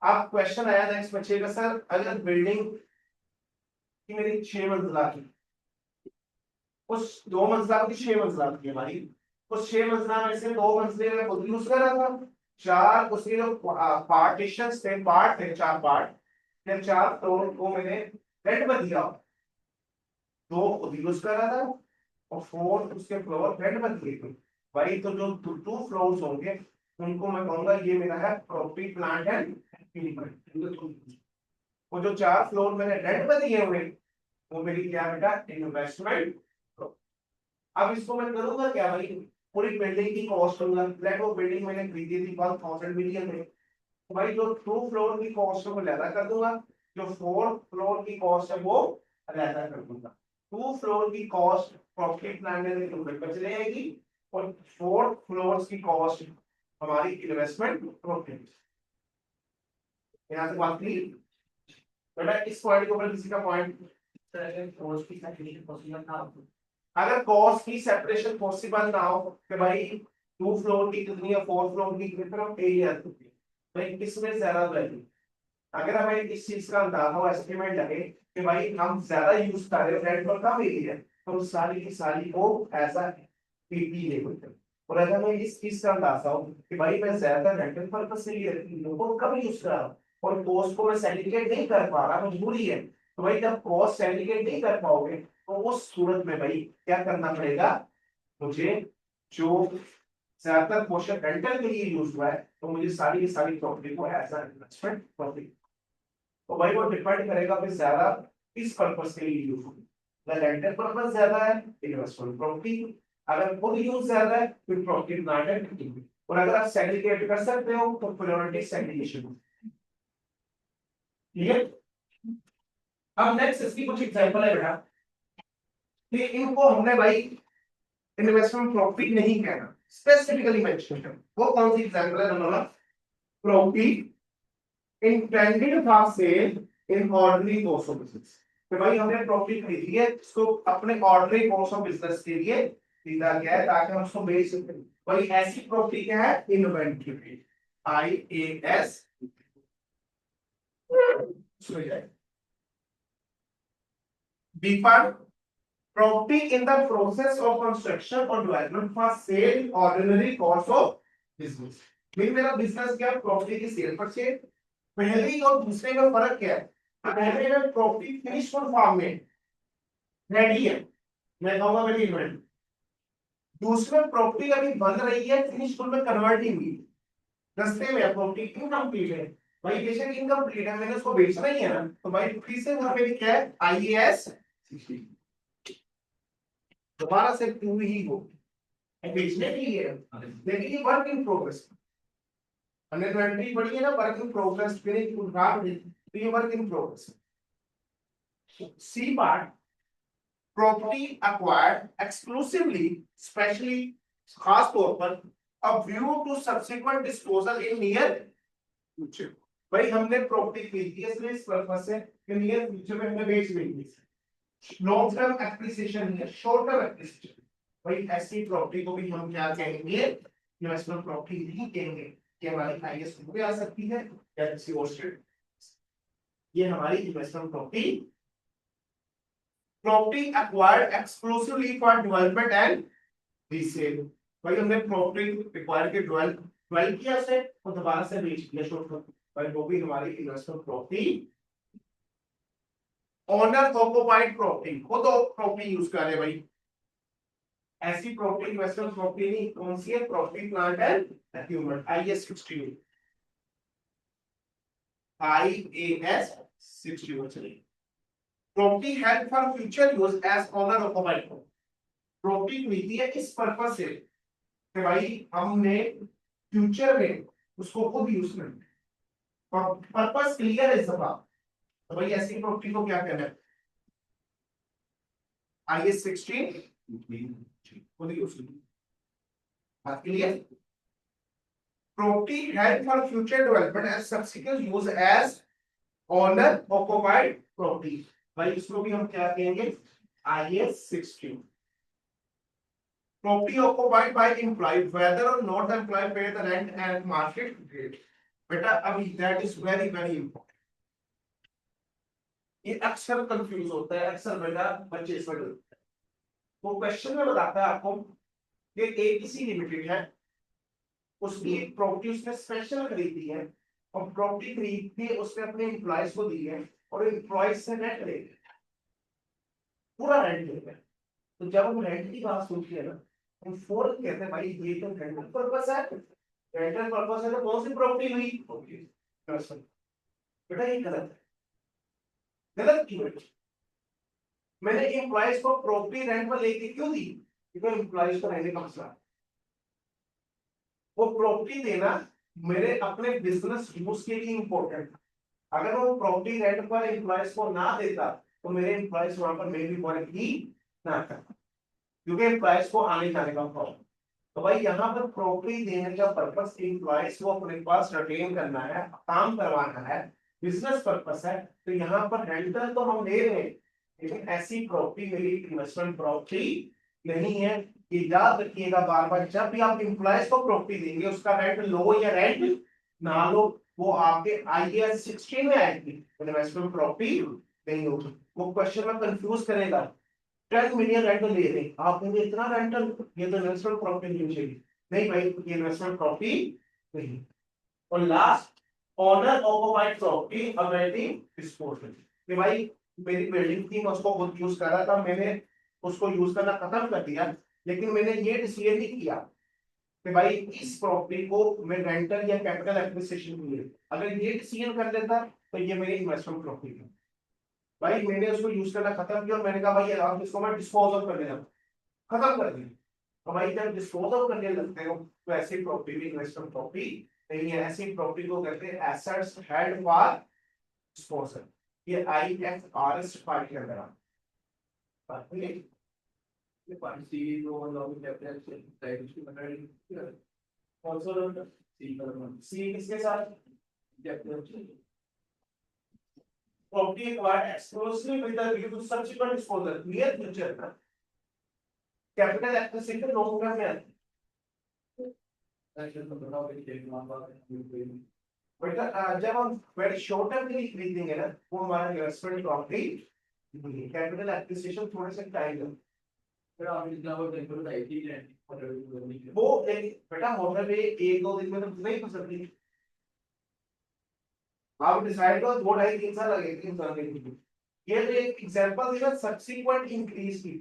आप क्वेश्चन आया नेक्स्ट बच्चे का, सर अगर बिल्डिंग की मेरी 6 मंजिला की, उस 2 मंजिला की 6 मंजिला की हमारी, उस 6 मंजिला में से 2 मंजिले में खुद यूज कर रहा था, 4 उसके जो पार्टीशन थे, पार्ट थे 4 पार्ट, फिर 4 फ्लोर को मैंने रेंट पर दिया, 2 खुद यूज कर रहा था और 4 उसके फ्लोर रेंट पर दिए थे। भाई तो जो 2 फ्लोर्स होंगे उनको मैं कहूंगा ये मेरा है प्रॉपर्टी प्लांट एंड इक्विपमेंट। वो जो 4 फ्लोर मैंने रेंट पे दिए हुए वो मेरी क्या बेटा इन्वेस्टमेंट। अब इसको मैं करूंगा क्या भाई, पूरी बिल्डिंग की कॉस्ट लूंगा। लेट वो बिल्डिंग मैंने खरीदी थी 1000 मिलियन में, तो भाई जो 2 फ्लोर की कॉस्ट है वो लैदा कर दूंगा, जो 4 फ्लोर की कॉस्ट है वो लैदा कर दूंगा। 2 फ्लोर की कॉस्ट प्रॉपर्टी प्लांट में बच जाएगी और 4 फ्लोर्स की कॉस्ट हमारी इन्वेस्टमेंट प्रॉपर्टी। यहाँ से बात क्लियर बेटा। इस पॉइंट के ऊपर किसी का पॉइंट, अगर कॉस्ट की सेपरेशन पॉसिबल ना हो कि भाई 2 फ्लोर की कितनी है 4 फ्लोर की कितनी एरिया कितनी है, भाई किसमें ज्यादा वैल्यू। अगर हमें इस चीज का अंदाजा हो एस्टिमेट लगे कि भाई हम ज्यादा यूज कर रहे हैं रेंट पर कम एरिया, तो उस सारी की सारी को ऐसा पीपी लेवल पे। और अगर हमें इस चीज का अंदाजा हो कि भाई मैं ज्यादा रेंटल पर्पस से लोगों को कम यूज कर रहा हूँ और कॉस्ट को मैं सेग्रीगेट नहीं कर पा रहा, मजबूरी है, तो भाई जब कॉस्ट सेग्रीगेट नहीं कर पाओगे तो उस सूरत में भाई क्या करना पड़ेगा मुझे, जो ज्यादातर पोर्शन रेंटल के लिए यूज हुआ है तो मुझे सारी की सारी प्रॉपर्टी को एज इन्वेस्टमेंट प्रॉपर्टी। तो भाई वो डिपेंड करेगा फिर ज्यादा किस पर्पस के लिए यूज होगी, रेंटल पर्पस ज्यादा है इन्वेस्टमेंट प्रॉपर्टी, अगर खुद यूज ज्यादा है फिर प्रॉपर्टी प्लांट है। और अगर आप सेग्रीगेट कर सकते हो तो प्रायोरिटी सेग्रीगेशन। ठीक है। अब नेक्स्ट इसकी कुछ एग्जांपल है बेटा कि इनको हमने भाई इन्वेस्टमेंट प्रॉपर्टी नहीं कहना, स्पेसिफिकली मेंशन करना। वो कौन सी एग्जांपल है number 1, property intended for sale in ordinary course of business. तो भाई हमने प्रॉपर्टी खरीदी है इसको अपने ऑर्डिनरी कोर्स ऑफ बिजनेस के लिए खरीदा गया है ताकि हम उसको बेच सकें। भाई ऐसी प्रॉपर्टी क्या है inventory, IAS। B part, property in the process of construction or development for sale in ordinary course of business। भाई मेरा बिजनेस क्या प्रॉपर्टी की सेल परचेज, पहले और दूसरे में फर्क क्या है, पहले में प्रॉपर्टी फिनिश फॉर्म में रेडी है, मैं कहूंगा मेरी इन्वेंटरी। दूसरे में प्रॉपर्टी अभी बन रही है फिनिश फॉर्म में कन्वर्टिंग हुई, रास्ते में प्रॉपर्टी इनकम्प्लीट है। भाई बेशक इनकम्प्लीट है मैंने उसको बेचना ही है ना, तो भाई फिर से वहां पे क्या है IAS 16 दोबारा से टू ही हो बेचने के लिए, लेकिन ये वर्क इन प्रोग्रेस। हमने तो एंट्री पढ़ी है ना वर्क इन प्रोग्रेस, फिर एक उदाहरण पढ़ी, तो ये work in progress. C part, property acquired exclusively specially, खास तौर पर a view to subsequent disposal in near future. भाई हमने प्रॉपर्टी खरीदी है सिर्फ इस पर्पस से कि नियर फ्यूचर में हमें बेच देंगे, लॉन्ग टर्म एप्रिसिएशन है, शॉर्ट टर्म एप्रिसिएशन। भाई ऐसी प्रॉपर्टी को भी हम क्या कहेंगे इन्वेस्टमेंट प्रॉपर्टी नहीं कहेंगे, कि हमारी IAS भी आ सकती है या किसी और स्टेट। ये हमारी investment property, property acquired exclusively for development and resale. भाई हमने प्रॉपर्टी एक्वायर के डेवलप किया से और दोबारा से बेच दिया शॉर्ट टर्म, भाई वो भी हमारी investment property. Owner occupied property, खुद प्रॉपर्टी यूज कर रहे भाई, ऐसी प्रॉपर्टी इन्वेस्टमेंट प्रॉपर्टी नहीं, कौन सी है property plant and equipment IAS 61, IAS 61 चलिए। Property held for future use as owner occupied, property मिलती है इस पर्पस से कि भाई हमने फ्यूचर में उसको खुद यूज करना, पर्पस क्लियर है सबका, तो भाई ऐसी प्रॉपर्टी को क्या कहना है IAS 16 खुद यूज करना। बात clear. Property held for future development and subsequent use as owner occupied property। भाई इसको भी हम क्या कहेंगे IAS 16। Property occupied by employee whether or not the employee pay the rent and market rate। बेटा अभी that is very very important। ये अक्सर कंफ्यूज होता है, अक्सर बेटा बच्चे इसमें गलत है। वो क्वेश्चन में बताता है आपको कि ABC लिमिटेड है, उसकी एक प्रॉपर्टी उसने स्पेशल खरीदी है और प्रॉपर्टी खरीद के उसने अपने एम्प्लॉयज को दी है और एम्प्लॉयज से रेंट ले पूरा रेंट ले गया। तो जब हम रेंट की बात सुनते हैं ना हम फौरन कहते हैं भाई ये तो रेंटल पर्पस है, रेंटल पर्पस है तो कौन सी प्रॉपर्टी हुई बेटा, ये गलत है। गलत क्यों है? मैंने एम्प्लॉइज को प्रॉपर्टी रेंट पर लेके क्यों दी? क्योंकि एम्प्लॉइज को रहने का मसला है। वो प्रॉपर्टी देना मेरे अपने बिजनेस यूज के लिए इंपॉर्टेंट है। अगर वो प्रॉपर्टी रेंट पर एम्प्लॉइज को ना देता तो मेरे एम्प्लॉइज वहां पर मेरी वर्क ही ना करता, क्योंकि एम्प्लॉइज को आने जाने का प्रॉब्लम। तो भाई यहाँ पर प्रॉपर्टी देने का पर्पस एम्प्लॉइज को अपने पास रिटेन करना है, काम करवाना है, बिजनेस पर्पस है। तो यहाँ पर रेंटल तो हम ले रहे हैं, लेकिन ऐसी प्रॉपर्टी मेरी इन्वेस्टमेंट प्रॉपर्टी नहीं है। ये याद रखिएगा बार बार, जब भी आप एम्प्लॉइज को प्रॉपर्टी देंगे उसका रेंट लो या रेंट ना लो, वो आपके IAS 16 में आएगी, इन्वेस्टमेंट प्रॉपर्टी नहीं होगी। वो क्वेश्चन में कंफ्यूज करेगा, 10 मिलियन रेंटल ले रहे हैं आप, कहेंगे इतना रेंटल, ये तो इन्वेस्टमेंट प्रॉपर्टी नहीं चाहिए। नहीं भाई, ये इन्वेस्टमेंट प्रॉपर्टी नहीं। और last, owner occupied property awaiting disposal. कि भाई मेरी बिल्डिंग थी, मैं उसको खुद यूज कर रहा था, मैंने उसको यूज करना खत्म कर दिया, लेकिन मैंने ये डिसीजन नहीं किया कि भाई इस प्रॉपर्टी को मैं रेंटल या कैपिटल एप्रिसिएशन के लिए, अगर ये डिसीजन कर लेता तो ये मेरी इन्वेस्टमेंट प्रॉपर्टी है। भाई मैंने उसको यूज करना खत्म किया और मैंने कहा भाई अब इसको मैं डिस्पोज ऑफ करने लगा, खत्म कर दिया। तो भाई जब डिस्पोज ऑफ करने लगते हो तो ऐसी प्रॉपर्टी भी इन्वेस्टमेंट प्रॉपर्टी नहीं है। ऐसी प्रॉपर्टी को कहते हैं एसेट्स हेल्ड फॉर डिस्पोजल। ये IFRS 5 के अंदर आता है। सी किसके साथ? Property acquired exclusively with the view to subsequent disposal near future. Capital acquisition long term में आता है। बेटा जब हम वेरी शॉर्ट टर्म के लिए खरीदेंगे ना, वो हमारा इन्वेस्टमेंट प्रॉपर्टी, कैपिटल एक्विजिशन थोड़े से टाइम लगता है। वो एक बेटा होटल में 1-2 दिन में तो नहीं हो सकती, आप डिसाइड करो 2-2.5-3 साल लगेंगे इंसान के लिए। ये तो एक एग्जांपल दिया सब्सीक्वेंट इंक्रीज की।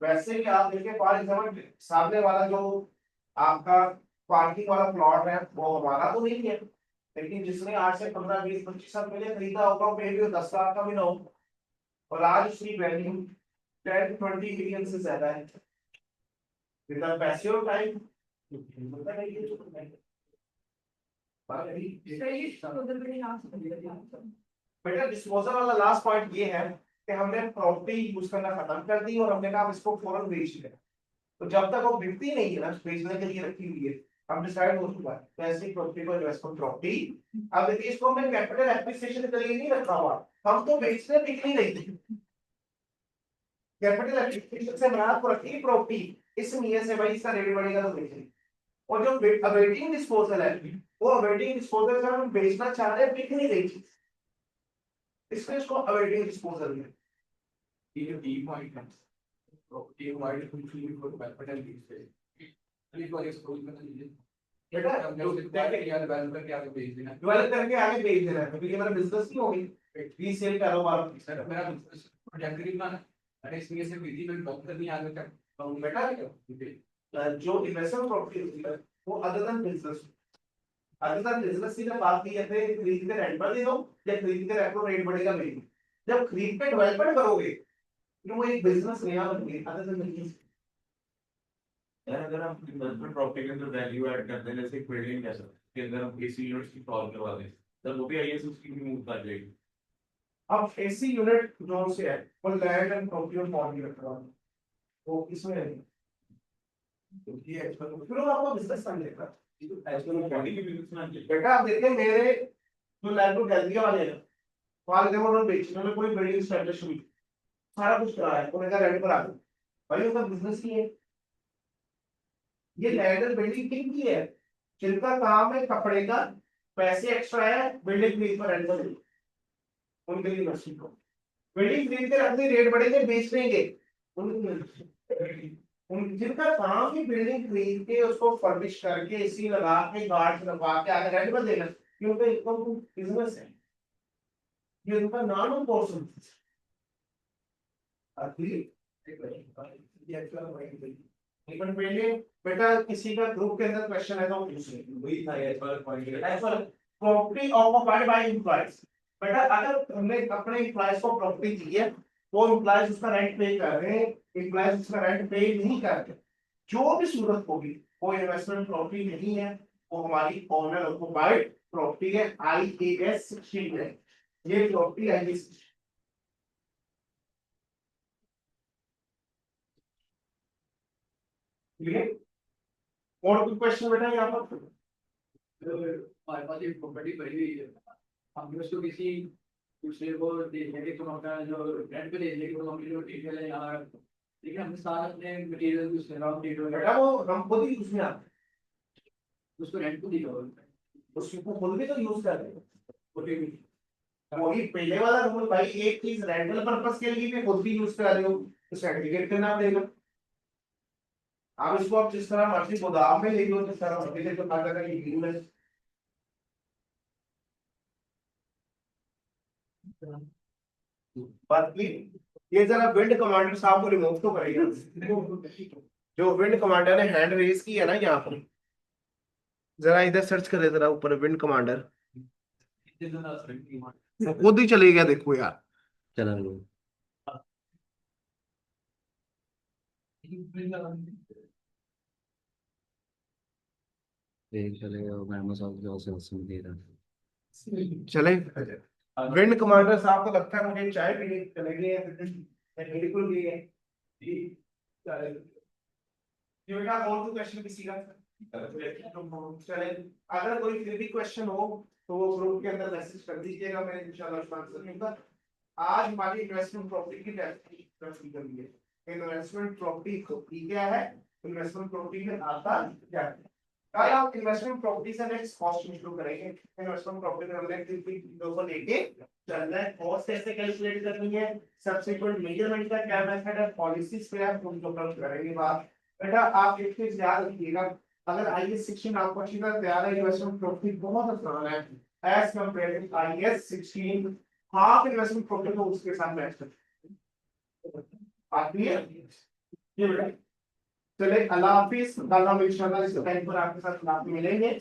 वैसे भी आप देखिए फॉर एग्जांपल सामने वाला जो आपका पार्किंग वाला प्लॉट है वो हमारा तो नहीं है, लेकिन जिसने आज से 15-20-25 साल पहले खरीदा होगा वो मे भी 10 लाख का भी ना हो, और आज उसकी वैल्यू 10-20 मिलियन से ज्यादा है। विद पैसे और टाइम बेटा डिस्पोजल वाला लास्ट पॉइंट ये है कि हमने प्रॉपर्टी यूज करना खत्म कर दी और हमने कहा इसको फौरन बेच दिया। तो जब तक वो बिकती नहीं है ना, बेचने के लिए रखी हुई है, हम डिसाइड हो चुका है ऐसी प्रॉपर्टी को इन्वेस्टमेंट प्रॉपर्टी। अब देखिए इसको हमने कैपिटल एप्रिसिएशन के लिए नहीं रखा हुआ, हम तो बेचने बिक नहीं रही थी। कैपिटल एप्रिसिएशन से हमारा को रखी प्रॉपर्टी इस नियत से भाई इसका रेट बढ़ेगा तो बेचेंगे। और जो अवेटिंग डिस्पोजल है, वो अवेटिंग डिस्पोजल से हम बेचना चाह रहे हैं, बिक नहीं रही चीज, इसलिए इसको अवेटिंग डिस्पोजल में। ये जो डी पॉइंट है तो ये wide fulfilling for capital use है। प्लीज वाले स्कूल में लीजिए बेटा हम जो या डेवलप करके आगे भेज देना, डेवलप करके आगे भेज देना है, क्योंकि मेरा बिजनेस नहीं होगी, रीसेल कारोबार। सर मेरा प्रोजेक्ट करना है, अरे इसमें से विधि में डॉक्टर नहीं आगे तक तो बेटा जो इन्वेस्टमेंट प्रॉपर्टी होती है वो अदर देन बिजनेस की जब बात की जाती है, खरीद के रेंट पर दे दो या खरीद के रेंट पर रेट बढ़ेगा नहीं। जब खरीद के डेवलपमेंट करोगे तो वो एक बिजनेस नया बन गया अदर देन बिजनेस। यार अगर आप इन्वेस्टमेंट प्रॉपर्टी के अंदर वैल्यू ऐड करते हैं, जैसे एक बिल्डिंग जैसा के अंदर हम एसी यूनिट्स की कॉल करवा दें, तब वो भी आईएस उसकी भी मूव कर जाएगी। अब एसी यूनिट जो से है वो लैंड एंड प्रॉपर्टी और बॉडी रखा है, वो इसमें है तो ये एक्चुअली फिर वो आपको बिजनेस बन जाएगा। एक्चुअली बॉडी की बिजनेस में आती है। बेटा आप देखिए मेरे जो लैंड को गैलरी वाले हैं, वहां देखो उन्होंने बेचने में कोई बिल्डिंग स्टैब्लिश हुई, सारा कुछ करा है, उन्होंने कहा रेंट पर आ गए, भाई उनका बिजनेस ही है। ये लैंड एंड बिल्डिंग किन की है? जिनका काम है कपड़े का, पैसे एक्स्ट्रा है, बिल्डिंग खरीद पर रेंट पर दे, उनके लिए मशीन को बिल्डिंग खरीद के रखने रेट बढ़ेंगे, बेच देंगे उन जिनका काम ही बिल्डिंग खरीद के उसको फर्निश करके एसी लगा के गार्ड लगा के आगे रेंट पर देना, ये उनका इनकम बिजनेस है, ये उनका नॉर्मल पोर्शन है। बिल्डिंग बेटा किसी का ग्रुप के अंदर क्वेश्चन है तो पूछ ले, वही था ये वाला पॉइंट है। Property occupied by employees. बेटा अगर हमने अपने एम्प्लॉयज को प्रॉपर्टी दी है, वो एम्प्लॉयज उसका रेंट पे कर रहे हैं, एम्प्लॉयज उसका रेंट पे नहीं कर रहे, जो भी सूरत होगी वो इन्वेस्टमेंट प्रॉपर्टी नहीं है, वो हमारी ओनर ऑक्युपाइड प्रॉपर्टी है। IAS 16 है ये प्रॉपर्टी, IAS। क्लियर? और कोई क्वेश्चन बेटा यहाँ पर? हमारे पास एक प्रॉपर्टी पड़ी हुई है, हमने उसको किसी दूसरे को दे दिया कि तुम अपना जो रेंट पे दे दिया कि तुम अपनी जो मटेरियल है यहाँ, लेकिन हमने सारा अपने मटेरियल यूज कर रहा हूँ, बेटा वो हम खुद ही यूज में आते उसको रेंट को दिया हुआ है। हैं, उसको खुद भी तो यूज कर रहे हैं। वही पहले वाला रूल भाई, एक चीज रेंटल पर्पस के लिए भी खुद भी यूज कर रहे हो तो सर्टिफिकेट करना पड़ेगा। आप इसको आप जिस तरह मर्जी गोदाम में ले लो, जिस तरह मर्जी ले लो, हर जगह ये रूल है। बात क्लियर? ये जरा विंड कमांडर साहब को रिमूव तो करेगा, जो विंड कमांडर ने हैंड रेज की है ना यहाँ पर, जरा इधर सर्च करे जरा ऊपर विंड कमांडर, वो खुद ही चले गया देखो यार। चला लो देख चलेगा मैं मसाल जो से दे रहा चले विंड कमांडर साहब को लगता है मुझे चाय पीने चले गए हैं, बिल्कुल भी है जी। ये बेटा और कोई क्वेश्चन किसी का? चले, अगर कोई फिर भी क्वेश्चन हो तो वो ग्रुप के अंदर मैसेज कर दीजिएगा, मैं इंशाल्लाह उसका आंसर दूंगा। आज हमारी इन्वेस्टमेंट प्रॉपर्टी की डिस्कशन करेंगे। इन्वेस्टमेंट प्रॉपर्टी होती क्या है, इन्वेस्टमेंट प्रॉपर्टी में आता क्या है। कल आप इन्वेस्टमेंट प्रॉपर्टी से नेक्स्ट कॉस्ट शुरू करेंगे। इन्वेस्टमेंट प्रॉपर्टी में हमने तीन चीजों को लेके चलना है। कॉस्ट कैसे कैलकुलेट करनी है, सब्सिक्वेंट मेजरमेंट का क्या मेथड है, पॉलिसीज पे आप उनको करेंगे बात। बेटा आप एक चीज याद रखिएगा, अगर IAS 16 आपको अच्छी तरह तैयार है, इन्वेस्टमेंट प्रॉपर्टी बहुत आसान है as compare to IAS 16। Half investment property को उसके साथ मैच करते हैं। आती है ये बेटा। चले अल्लाह हाफिज, कल हम इंशाल्लाह इस टाइम पर आपके साथ क्लास में मिलेंगे।